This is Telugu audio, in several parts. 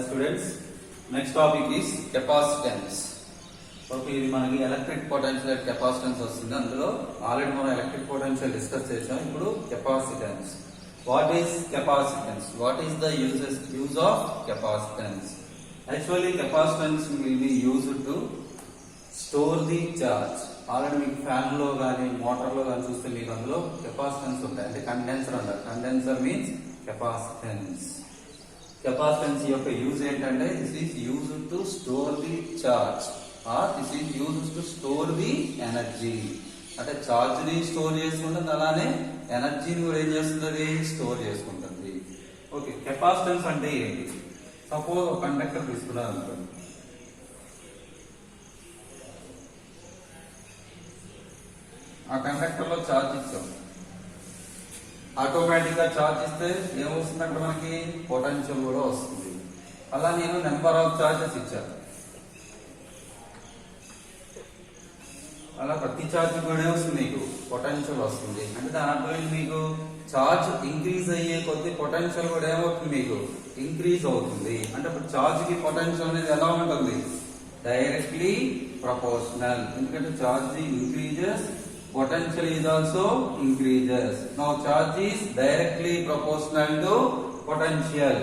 students. Next topic is capacitance. Okay, ఇది మనకి ఎలక్ట్రిక్ పొటెన్షియల్ కెపాసిటెన్స్ వస్తుంది. అందులో ఆల్రెడీ మనం ఎలక్ట్రిక్ పొటెన్షియల్ డిస్కస్ చేసాం. ఇప్పుడు capacitance. What is capacitance? What is the use of capacitance? Actually capacitance will be used to store the charge. Already మీకు ఫ్యాన్ లో కానీ మోటార్ లో కానీ చూస్తే మీకు అందులో కెపాసిటెన్స్ ఉంటాయి. అంటే కండెన్సర్ అంటారు. Condenser means capacitance. కెపాసిటెన్స్ యొక్క యూజ్ ఏంటంటే this is used to store the charge or this is used to store the energy. అంటే చార్జ్ ని స్టోర్ చేసుకుంటుంది, అలానే ఎనర్జీని కూడా ఏం చేస్తుంది, స్టోర్ చేసుకుంటుంది. ఓకే, కెపాసిటెన్స్ అంటే ఏంటి? సపోజ్ ఒక కండక్టర్ తీసుకున్నారు అనుకోండి. ఆ కండక్టర్ లో చార్జ్ ఇచ్చాం. ఆటోమేటిక్ గా చార్జ్ ఇస్తే ఏమొస్తుంది, అక్కడ మనకి పొటెన్షియల్ కూడా వస్తుంది. అలా నేను నెంబర్ ఆఫ్ చార్జెస్ ఇచ్చాను. అలా ప్రతి చార్జ్ కూడా ఏమొస్తుంది, మీకు పొటెన్షియల్ వస్తుంది. అంటే దాని అర్థం మీకు చార్జ్ ఇంక్రీజ్ అయ్యే కొద్ది పొటెన్షియల్ కూడా ఏమవుతుంది, మీకు ఇంక్రీజ్ అవుతుంది. అంటే ఇప్పుడు చార్జ్ కి పొటెన్షియల్ అనేది ఎలా ఉంటుంది, డైరెక్ట్లీ ప్రపోర్షనల్. ఎందుకంటే charge increases, potential is also increases. Now charge is directly proportional to potential.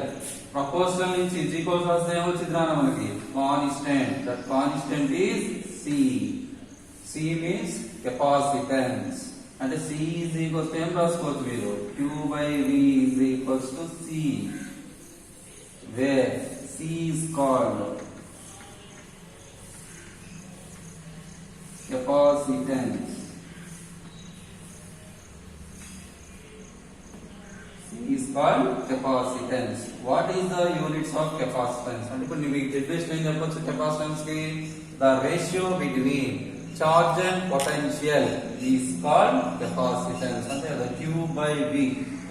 Proportional నుంచి is equals to ఏమొచ్చింది నాన్న మనకి, constant. That constant is C. C means capacitance. అంటే C is equals to ఏం రాసుకోవచ్చు మీరు, Q by V is equals to C, where C is called capacitance. Is called capacitance. What is the units of capacitance? అంటే ఇప్పుడు మీకు డెఫినేషన్ ఏం చెప్పొచ్చు కెపాసిటెన్స్ కి, the ratio between charge and potential is called capacitance. అంటే అది Q by V.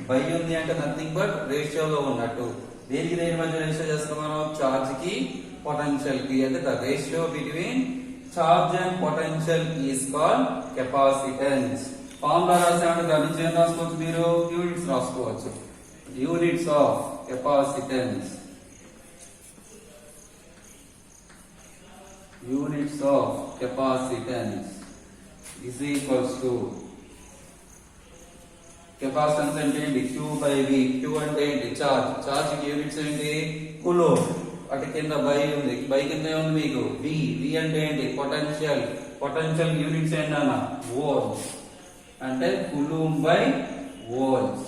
by ఉంది అంటే నథింగ్ బట్ రేషియో లో ఉన్నట్టు. దేనికి దేని మధ్య రేషియో చేస్తాం మనం, చార్జ్ కి పొటెన్షియల్ కి. అంటే the ratio between charge and potential is called capacitance. Formula రాసామంటే దాని నుంచి ఏం రాసుకోవచ్చు మీరు, యూనిట్స్ రాసుకోవచ్చు. Units of capacitance. Units of capacitance is equals to, capacitance అంటే ఏంటి, Q by V. Q అంటే ఏంటి, చార్జ్. చార్జ్ కి యూనిట్స్ ఏంటి, కూలోంబ్. అటు కింద బై ఉంది, బై కింద ఉంది మీకు V. V అంటే ఏంటి, పొటెన్షియల్. పొటెన్షియల్ యూనిట్స్ ఏంటన్నా, వోల్ట్స్. అంటే coulomb by volts.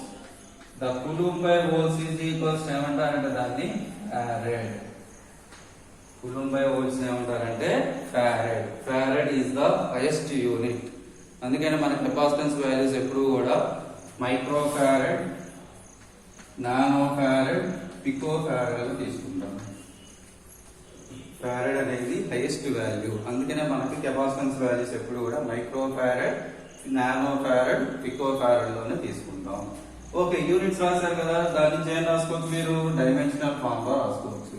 The coulomb by volts is equals ఏమంటారంటే దాన్ని ఫారడ్. కూలుంబ్ బై వోల్ట్స్ ఏమంటారంటే farad. Farad is the highest unit. అందుకని మన కెపాసిటెన్స్ వాల్యూస్ ఎప్పుడు కూడా micro farad, nano farad, pico farad తీసుకుంటాం. ఫారడ్ అనేది హైయెస్ట్ వాల్యూ. అందుకనే మనకి కెపాసిటెన్స్ వాల్యూస్ ఎప్పుడు కూడా micro farad, nano farad, pico farad లోనే తీసుకుంటాం. ఓకే, యూనిట్స్ రాశారు కదా, దాని నుంచి ఏం రాసుకోవచ్చు మీరు, డైమెన్షనల్ ఫార్ములా రాసుకోవచ్చు.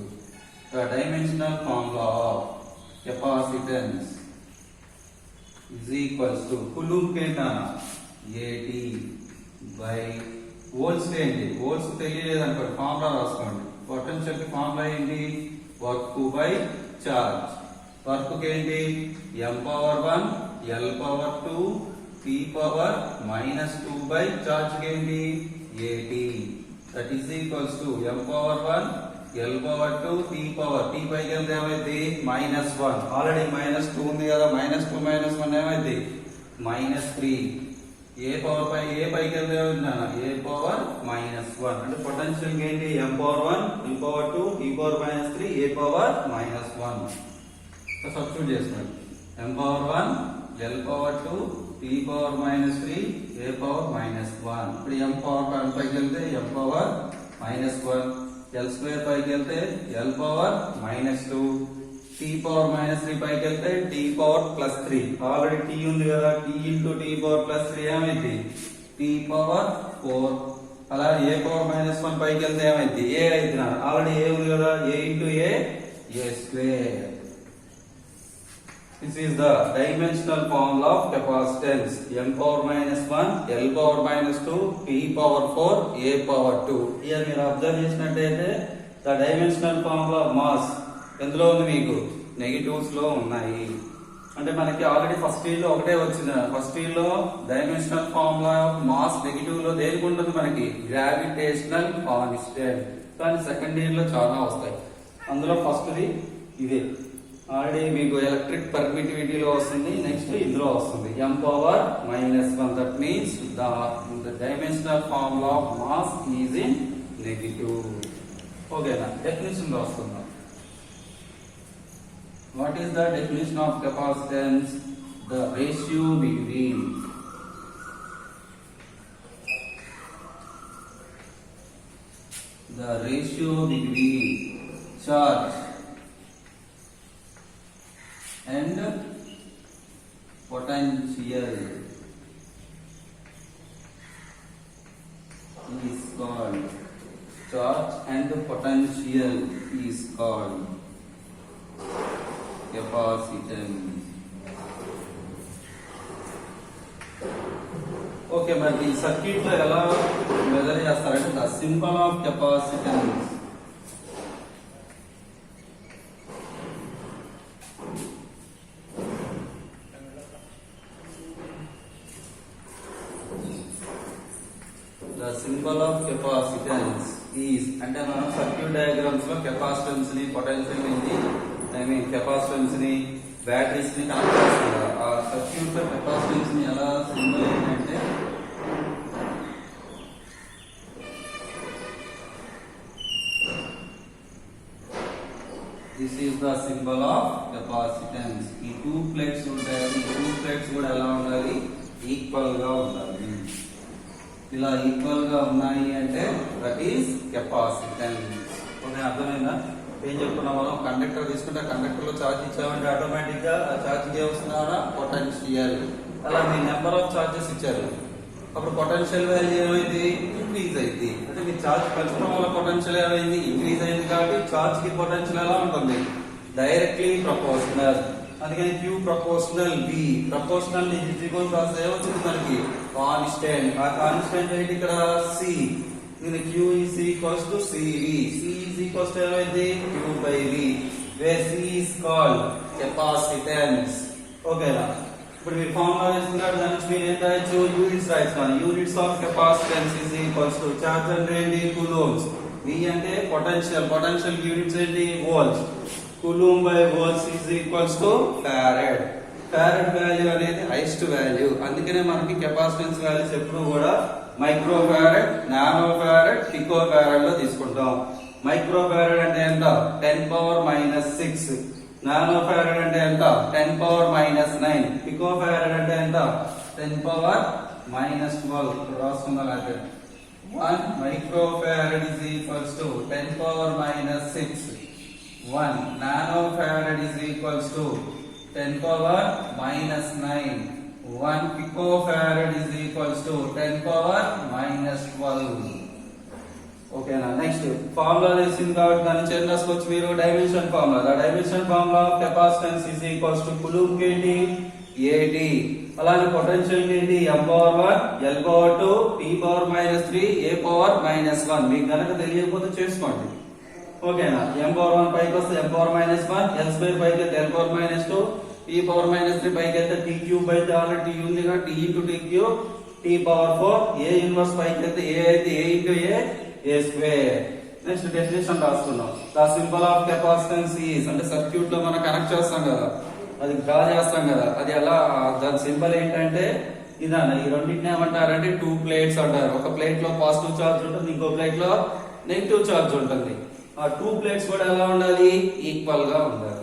Dimensional formula of capacitance is equals to, coulomb ఏంటా AT బై వోల్ట్స్ ఏంటి, వోల్ట్స్ తెలియలేదు అనుకోండి, ఫార్ములా రాసుకోండి. పొటెన్షియల్ కి ఫార్ములా ఏంటి, వర్క్ బై చార్జ్. వర్క్ ఏంటి, m⁴ L⁴ 2 T⁻² by charge ఏంటి, AT. That is equals to m⁴ L⁴ 2 T పైకి వెళ్తే ఏమైంది, -1. ఆల్రెడీ -2 ఉంది కదా, -2 -1 ఏమైంది, -3. ఏ పైకి వెళ్తే ఏమైంది, A⁻−1. అంటే పొటెన్షియల్ ఏంటి, m⁴ M⁴ 2 T⁻−3 A⁻−1. Substitute చేస్తున్నాడు. m⁴ L⁴ 2 T⁻−3 A⁻−1. ఇప్పుడు m⁴ పైకి వెళ్తే m⁻−1, L² పైకి వెళ్తే L⁻−2, T⁻−3 పైకి వెళ్తే T⁻+3. ఆల్రెడీ T ఉంది కదా, T ఇంటూ T⁻+3 ఏమైంది, T⁻4. అలా A⁻−1 పైకి వెళ్తే ఏమైంది, A అయితే ఆల్రెడీ A ఉంది కదా, A into A². This is the dimensional formula of capacitance. m⁻−1 L⁻−2 P⁻4 A⁻2. Here మీరు అబ్జర్వ్ చేసినట్టయితే the dimensional formula of mass ఎందులో ఉంది మీకు నెగిటివ్స్ లో ఉన్నాయి. అంటే మనకి ఆల్రెడీ ఫస్ట్ ఇయర్ లో ఒకటే వచ్చింది. First year low dimensional formula of mass negative లో దేనికి ఉంటుంది మనకి గ్రావిటేషనల్ కాన్స్టెంట్. కానీ సెకండ్ ఇయర్ లో చాలా వస్తాయి. అందులో ఫస్ట్ ది ఇదే ఆల్రెడీ మీకు ఎలక్ట్రిక్ పర్మిటివిటీలో వస్తుంది. నెక్స్ట్ ఇందులో వస్తుంది m⁻⁻1. That means the dimensional formula of mass is in negative. ఓకేనా? డెఫినేషన్ రాస్తున్నాం. What is the definition of capacitance? The ratio between charge and potential is called capacitance. Okay, మరి ఈ సర్క్యూట్ లో ఎలా మెజర్ చేస్తారంటే the symbol of capacitance. The symbol of capacitance is అంటే మనం సర్క్యూట్ డయాగ్రామ్స్ లో కెపాసిటెన్స్ ని పొటెన్షియల్ ని కెపాసిటెన్స్ ని బ్యాటరీస్ ని కనెక్ట్ చేస్తాం కదా. ఆ సర్క్యూట్ లో కెపాసిటెన్స్ ని ఎలా సింబల్ ఏంటంటే this is the symbol of capacitance. ఈ 2 ప్లేట్స్ ఉంటాయి. ఈ 2 ప్లేట్స్ కూడా ఎలా ఉండాలి? ఈక్వల్ గా ఉండాలి. ఇలా ఈక్వల్ గా ఉన్నాయి అంటే దట్ ఈస్ కెపాసిటెన్స్. ఓకే, అర్థమైందా? ఏం చెప్పుకున్నాం మనం? కండక్టర్ తీసుకుంటే కండక్టర్ లో ఛార్జ్ ఇచ్చామంటే ఆటోమేటిక్ గా ఆ ఛార్జ్ ఏమొస్తుందా? పొటెన్షియల్. అలా మీ నెంబర్ ఆఫ్ ఛార్జెస్ ఇచ్చారు. అప్పుడు పొటెన్షియల్ వాల్యూ ఏమైంది? ఇంక్రీజ్ అయింది. అంటే మీ ఛార్జ్ పెంచడం వల్ల పొటెన్షియల్ ఏమైంది? ఇంక్రీజ్ అయింది. కాబట్టి ఛార్జ్ కి పొటెన్షియల్ ఎలా ఉంటుంది? Directly proportional. అందుకని Q ప్రపోర్షనల్ V. ప్రపోర్షనల్ ఏమొచ్చింది మనకి? కాన్స్టెంట్. ఆ కాన్స్టెంట్ ఏంటి ఇక్కడ? C. దీని Q is equals to CV. C is equals to ఏమైంది? Q by V, where C is called capacitance. ఓకేనా? ఇప్పుడు మీరు ఫార్ములా వేసుకున్నారు. దాని నుంచి మీరు ఏం రాయొచ్చు? యూనిట్స్ రాయొచ్చు. Units of capacitance is equals to charge అంటే ఏంటి? కూలోంబ్స్. V అంటే పొటెన్షియల్. పొటెన్షియల్ యూనిట్స్ ఏంటి? Volts. Coulomb by volts is equals to farad. Farad value అనేది హైయెస్ట్ వాల్యూ. అందుకనే మనకి కెపాసిటెన్స్ వాల్యూస్ ఎప్పుడు కూడా micro farad, nano farad, pico farad లో తీసుకుంటాం. మైక్రో ఫారడ్ అంటే ఎంత? 10⁻⁻6. నానో ఫారడ్ అంటే ఎంత? 10⁻⁻9. పికో ఫారడ్ అంటే ఎంత? 10⁻⁻12. రాసుకుందాం. 1 micro farad is equals to 10⁻⁻6. 1 nano farad is equals to 10⁻⁻9. 1 picofarad is equals to 10⁻⁻12. ఓకేనా? నెక్స్ట్ ఫార్ములా తెలిసింది కాబట్టి దాన్ని చేంజ్ చేసుకోవచ్చు మీరు. Dimension formula. The dimension formula of capacitance is equals to coulomb ఏంటి? 80. అలానే పొటెన్షియల్ ఏంటి? m⁻1 l⁻2 p⁻−3 a⁻−1. మీకు గనక తెలియకపోతే చేసుకోండి. ఓకేనా? m⁻1 పైకి వస్తే m⁻−1, l² పైకి వస్తే l⁻−2, t⁻−3 పైకి వెళ్తే t³ అయితే ఆల్రెడీ t ఉంది కదా, t into t³ t⁻4. a inverse పైకి వెళ్తే a అయితే a into a square. Next definition రాసుకున్నాం. The symbol of capacitance is అంటే సర్క్యూట్ లో మనం కనెక్ట్ చేస్తాం కదా, అది డ్రా చేస్తాం కదా, అది ఎలా? దాని సింబల్ ఏంటంటే ఇదన్న. ఈ రెండింటిని ఏమంటారంటే 2 ప్లేట్స్ అంటారు. ఒక ప్లేట్ లో పాజిటివ్ చార్జ్ ఉంటుంది, ఇంకో ప్లేట్ లో నెగిటివ్ చార్జ్ ఉంటుంది. ఆ 2 ప్లేట్స్ కూడా ఎలా ఉండాలి? ఈక్వల్ గా ఉండాలి.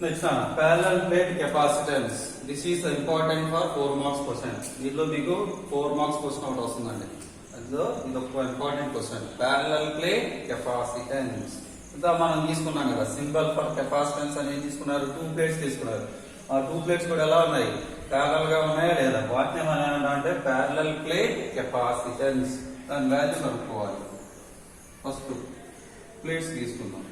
Next parallel plate capacitance. This is important for 4 marks question. దీంట్లో మీకు 4 మార్క్స్ క్వశ్చన్ ఒకటి వస్తుందండి. అందులో ఇది ఒక important question. Parallel plate capacitance. ఇంత మనం తీసుకున్నాం కదా సింబల్ ఫర్ కెపాసిటెన్స్ అని ఏం తీసుకున్నారు? 2 ప్లేట్స్ తీసుకున్నారు. ఆ 2 ప్లేట్స్ కూడా ఎలా ఉన్నాయి? ప్యారలల్ గా ఉన్నాయా లేదా? వాటిని మనం ఏమంటామంటే ప్యారలల్ ప్లేట్ కెపాసిటెన్స్. దాని వాల్యూ కనుక్కోవాలి. ఫస్ట్ ప్లేట్స్ తీసుకుందాం.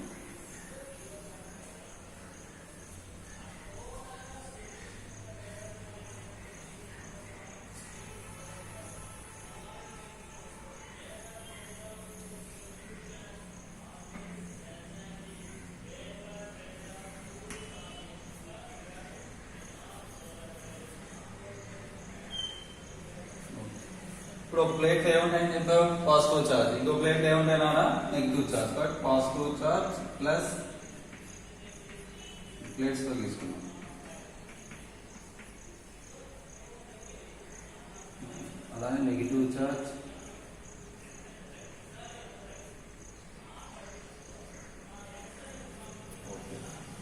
ఇప్పుడు ఒక ప్లేట్ ఏముంటాయని చెప్పాం పాజిటివ్ చార్జ్, ఇంకో ప్లేట్ ఏముంటాయినా negative charge. But positive charge plus plates లో తీసుకున్నాం. అలానే నెగిటివ్ చార్జ్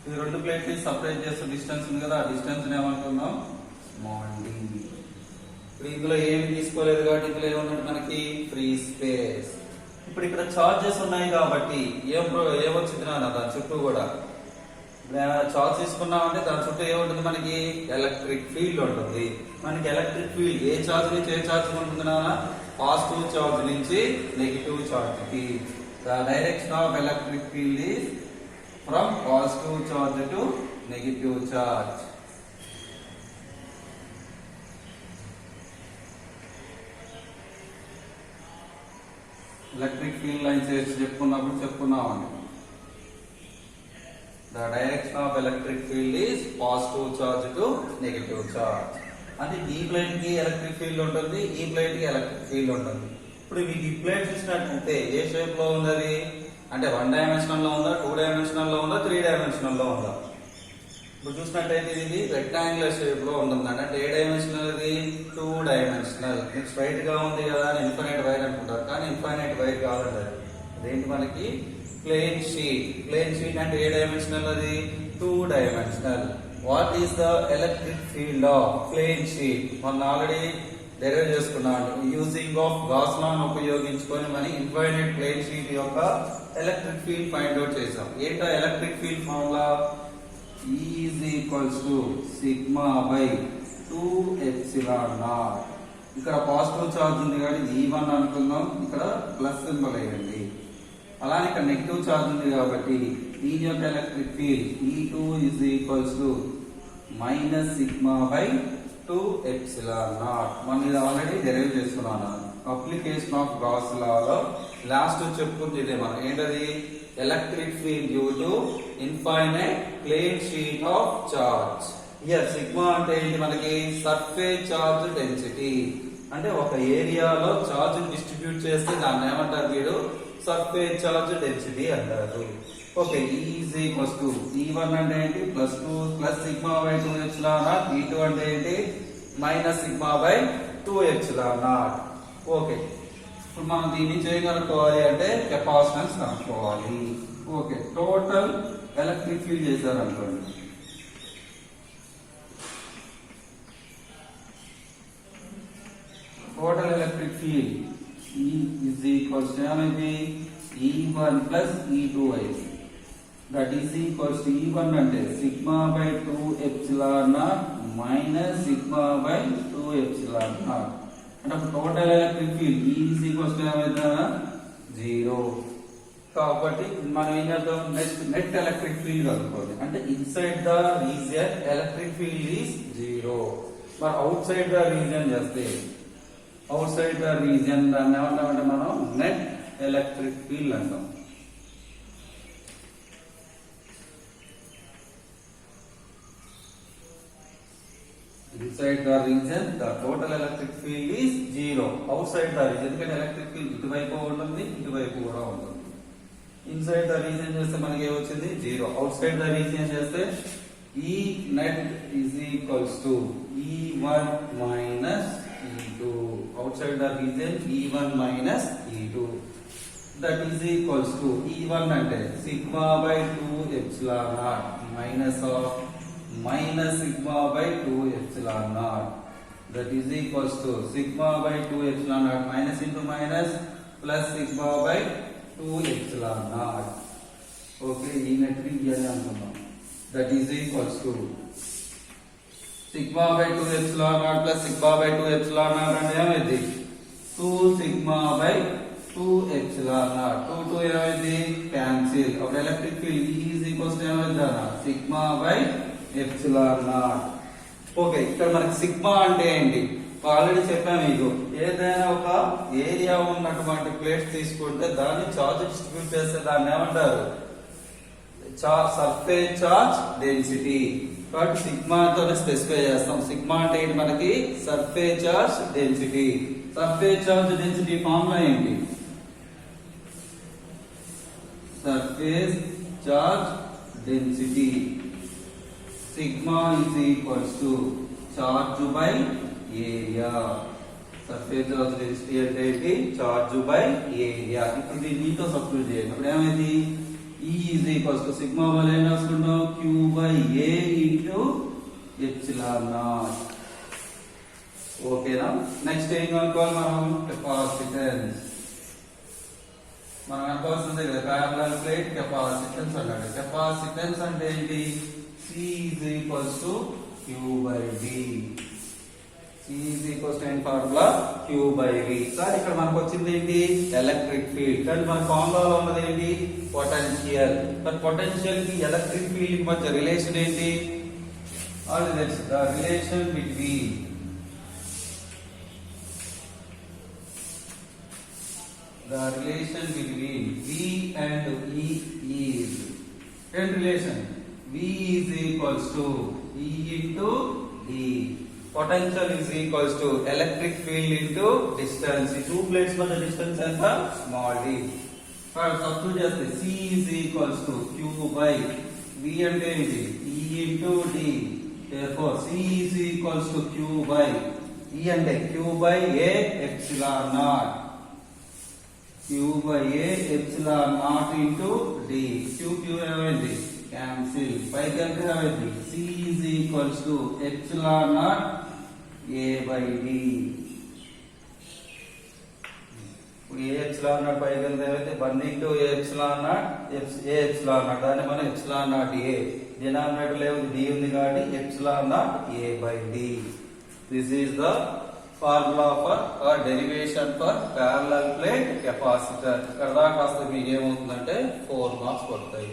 ఈ రెండు ప్లేట్ ని సపరేట్ చేస్తే డిస్టెన్స్ ఉంది కదా, ఆ డిస్టెన్స్ ఏమనుకున్నాం స్మాల్ డి. ఇప్పుడు ఇందులో ఏమి తీసుకోలేదు కాబట్టి ఇందులో ఏమున్నట్టు మనకి ఫ్రీ స్పేస్. ఇప్పుడు ఇక్కడ చార్జెస్ ఉన్నాయి కాబట్టి ఏమొచ్చింది నాన్న దాని చుట్టూ కూడా చార్జ్ తీసుకున్నామంటే దాని చుట్టూ ఏముంటుంది మనకి ఎలక్ట్రిక్ ఫీల్డ్ ఉంటుంది. మనకి ఎలక్ట్రిక్ ఫీల్డ్ ఏ చార్జ్ నుంచి ఏ చార్జ్ ఉంటుంది నాన్న పాజిటివ్ చార్జ్ నుంచి నెగిటివ్ చార్జ్ కి. The direction of electric field is from positive charge to negative charge. Electric field lines చెప్పుకున్నామండి. The direction of electric field is positive charge to negative charge. అంటే ఈ ప్లేట్ కి ఎలక్ట్రిక్ ఫీల్డ్ ఉంటుంది, ఈ ప్లేట్ కి ఎలక్ట్రిక్ ఫీల్డ్ ఉంటుంది. ఇప్పుడు మీకు ఈ ప్లేట్ చూసినట్లయితే ఏ షేప్ లో ఉన్నది అంటే 1 డైమెన్షనల్ లో ఉందా, 2 డైమెన్షనల్ లో ఉందా, 3 డైమెన్షనల్ లో ఉందా? ఇప్పుడు చూసినట్టయితే ఇది రెక్టాంగులర్ షేప్ లో ఉంటుంది. అంటే ఏ డైమెన్షనల్ ఇది 2 డైమెన్షనల్. మీకు స్ట్రైట్ గా ఉంది కదా అని ఇన్ఫైనైట్ వైర్ అనుకుంటారు, కానీ ఇన్ఫైనైట్ వైర్ కాదండి అది. అదేంటి మనకి ప్లేన్ షీట్. ప్లేన్ షీట్ అంటే ఏ డైమెన్షనల్ అది 2 dimensional. What is the electric field of plane sheet? మనం ఆల్రెడీ డెరైవ్ చేసుకున్నాం. యూజింగ్ ఆఫ్ గాస్ లా ఉపయోగించుకొని మనం ఇన్ఫైనైట్ ప్లేన్ షీట్ యొక్క ఎలక్ట్రిక్ ఫీల్డ్ ఫైండ్ అవుట్ చేసాం. ఏంటో electric field formula E is equals to sigma by 2 epsilon naught. ఇక్కడ పాజిటివ్ చార్జ్ ఉంది కాబట్టి E1 అనుకుందాం, ఇక్కడ ప్లస్ సింబల్ వేయండి. అలానే ఇక్కడ నెగిటివ్ చార్జ్ ఉంది కాబట్టి దీని యొక్క electric field E2 is equals to minus sigma by 2 epsilon naught. మనం ఇది ఆల్రెడీ డెరైవ్ చేసుకున్నాను. అప్లికేషన్ ఆఫ్ గాస్ లాలో లాస్ట్ చెప్పుకుంది ఇదే మనం. ఏంటది electric field due to infinite plane sheet of charge. ఇయర్ సిగ్మా అంటే ఏంటి మనకి సర్ఫేస్ చార్జ్ డెన్సిటీ. అంటే ఒక ఏరియాలో చార్జ్ డిస్ట్రిబ్యూట్ చేస్తే దాన్ని ఏమంటారు మీరు సర్ఫేస్ చార్జ్ డెన్సిటీ అంటారు. Okay, is equals to E1 అంటే ఏంటి +2 plus sigma by 2 epsilon naught. E2 అంటే ఏంటి minus sigma by 2 epsilon naught. Okay, ఇప్పుడు మనం దీన్ని చేయగలుగుకోవాలి అంటే కెపాసిటెన్స్ కనుక్కోవాలి. ఓకే, టోటల్ ఎలక్ట్రిక్ ఫీల్డ్ చేశారు అనుకోండి. Total electric field E is equals to ఏమైంది E1 plus E2 అయింది. That is equals to E1 అంటే sigma by 2 epsilon naught minus sigma by 2 epsilon naught. అంటే అప్పుడు total electric field E is equals to ఏమైందా 0. కాబట్టి మనం ఏం చేద్దాం నెట్ ఎలక్ట్రిక్ ఫీల్డ్ కనుక్కోవాలి. అంటే inside the region electric field is 0. మరి అవుట్ సైడ్ ద రీజియన్ చేస్తే అవుట్ సైడ్ ద రీజియన్ దాన్ని ఏమంటామంటే మనం నెట్ ఎలక్ట్రిక్ ఫీల్డ్ అంటాం. Inside the region, the total electric field is 0. Outside the region, ఎందుకంటే ఎలక్ట్రిక్ ఫీల్డ్ ఇటువైపు ఉంటుంది, ఇటువైపు కూడా ఉంటుంది. ఇన్సైడ్ ద రీజియన్ చేస్తే మనకి ఏమొచ్చింది 0. అవుట్సైడ్ ద రీజియన్ చేస్తే E net is equals to E1 minus E2. Outside the region E1 minus E2. That is equals to E1 అంటే sigma by 2 epsilon naught minus of minus sigma by 2 epsilon naught. That is equals to sigma by 2 epsilon naught minus into minus plus sigma by 2 epsilon naught. Okay, ఈ నెట్ ఇయ్యాలి అనుకుందాం. That is equals to sigma by 2 epsilon naught plus sigma by 2 epsilon naught అంటే ఏమైంది 2 sigma by 2 epsilon naught. 2 ఏమైంది క్యాన్సిల్. అప్పుడు electric field E is equals to ఏమైంది sigma by epsilon naught. Okay, ఇక్కడ మనకి సిగ్మా అంటే ఏంటి ఆల్రెడీ చెప్పాను మీకు. ఏదైనా ఒక ఏరియా ఉన్నటువంటి ప్లేట్స్ తీసుకుంటే దాన్ని చార్జ్ డిస్ట్రిబ్యూట్ చేస్తే దాన్ని ఏమంటారు సర్ఫేస్ చార్జ్ డెన్సిటీ. కాబట్టి సిగ్మాతోనే స్పెసిఫై చేస్తాం. సిగ్మా అంటే ఏంటి మనకి? Surface charge density. Surface charge density formula ఏంటి? Surface charge density sigma is equals to charge by area. Surface charge density అంటే ఏంటి? Charge by area. ఇప్పుడు దీంతో సబ్స్టిట్యూట్ చేయండి. ఇప్పుడు ఏమైంది? E is equals to sigma వల్ల ఏం రాసుకుంటాం? Q by A into epsilon naught. ఓకేనా? నెక్స్ట్ ఏం కనుక్కోవాలి మనం? కెపాసిటెన్స్. మనం అనుకోవాల్సిందే కదా, ప్యారలల్ ప్లేట్ కెపాసిటెన్స్ అన్నాడు. కెపాసిటెన్స్ అంటే ఏంటి? C is equals to Q by V. C is equals to formula Q by V. Sir ఇక్కడ మనకు వచ్చింది ఏంటి? Electric field. కానీ మన ఫార్ములాలో ఉన్నది ఏంటి? పొటెన్షియల్. మరి పొటెన్షియల్ కి ఎలక్ట్రిక్ ఫీల్డ్ కి మధ్య రిలేషన్ ఏంటి? All that's the relation between V and E is and relation V is equals to E into D. Potential is equals to electric field into distance. ఈ two plates మధ్య distance ఎంత? Small d. సబ్స్టిట్యూట్ చేస్తే C is equals to Q by V అంటే ఏంటి? E into D. Therefore C is equals to Q by E అంటే Q by A epsilon naught. Q by A epsilon naught into D. Q ఏమైంది? Cancel. పైకి వెళ్తే ఏమైంది? C is equals to epsilon naught A by D. ఇప్పుడు A epsilon naught పైకి వెళ్తే ఏమైతే? 1 into A epsilon naught A epsilon naught. దాన్ని మనం epsilon naught A. డినామినేటర్ లో D ఉంది కాబట్టి epsilon naught A by D. This is the formula for or derivation for parallel plate capacitor. ఇక్కడ దాకా వస్తే మీకు ఏమవుతుందంటే 4 మార్క్స్ పడతాయి.